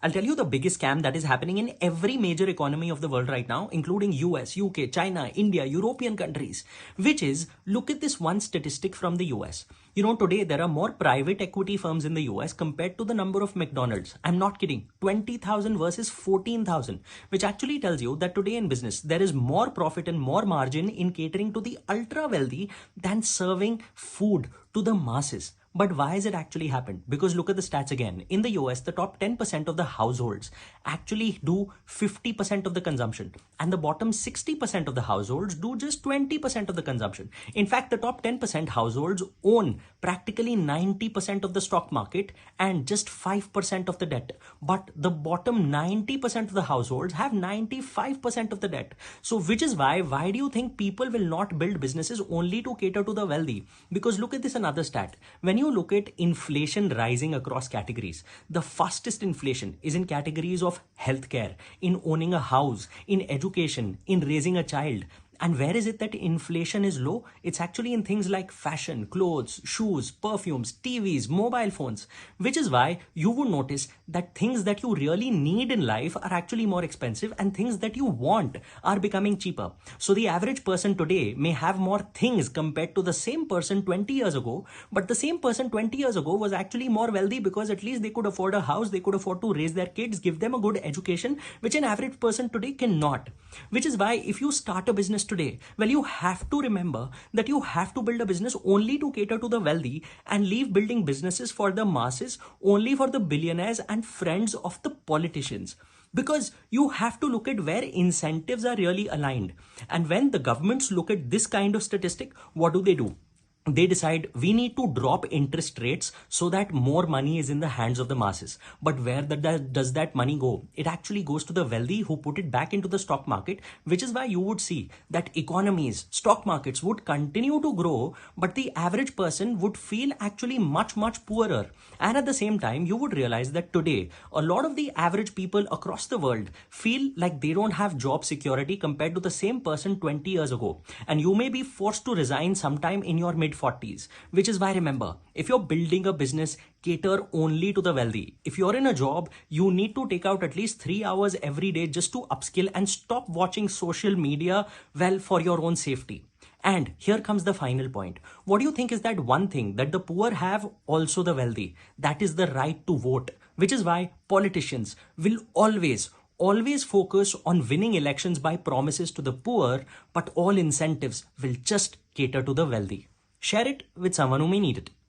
I'll tell you the biggest scam that is happening in every major economy of the world right now, including US, UK, China, India, European countries, which is, look at this one statistic from the US. You know, today there are more private equity firms in the US compared to the number of McDonald's. I'm not kidding. 20,000 versus 14,000, which actually tells you that today in business, there is more profit and more margin in catering to the ultra wealthy than serving food to the masses. But why has it actually happened? Because look at the stats again. In the US, the top 10% of the households actually do 50% of the consumption, and the bottom 60% of the households do just 20% of the consumption. In fact, the top 10% households own practically 90% of the stock market and just 5% of the debt. But the bottom 90% of the households have 95% of the debt. So which is why do you think people will not build businesses only to cater to the wealthy? Because look at this another stat. When you look at inflation rising across categories, the fastest inflation is in categories of healthcare, in owning a house, in education, in raising a child. And where is it that inflation is low? It's actually in things like fashion, clothes, shoes, perfumes, TVs, mobile phones, which is why you would notice that things that you really need in life are actually more expensive and things that you want are becoming cheaper. So the average person today may have more things compared to the same person 20 years ago, but the same person 20 years ago was actually more wealthy because at least they could afford a house, they could afford to raise their kids, give them a good education, which an average person today cannot. Which is why if you start a business today, well, you have to remember that you have to build a business only to cater to the wealthy and leave building businesses for the masses only for the billionaires and friends of the politicians. Because you have to look at where incentives are really aligned. And when the governments look at this kind of statistic, what do? They decide we need to drop interest rates so that more money is in the hands of the masses. But where does that money go? It actually goes to the wealthy who put it back into the stock market, which is why you would see that economies, stock markets would continue to grow, but the average person would feel actually much, much poorer. And at the same time, you would realize that today, a lot of the average people across the world feel like they don't have job security compared to the same person 20 years ago. And you may be forced to resign sometime in your mid-40s, which is why remember, if you're building a business, cater only to the wealthy. If you're in a job, you need to take out at least 3 hours every day just to upskill and stop watching social media, well, for your own safety. And here comes the final point. What do you think is that one thing that the poor have, also the wealthy? That is the right to vote, which is why politicians will always focus on winning elections by promises to the poor, but all incentives will just cater to the wealthy. Share it with someone who may need it.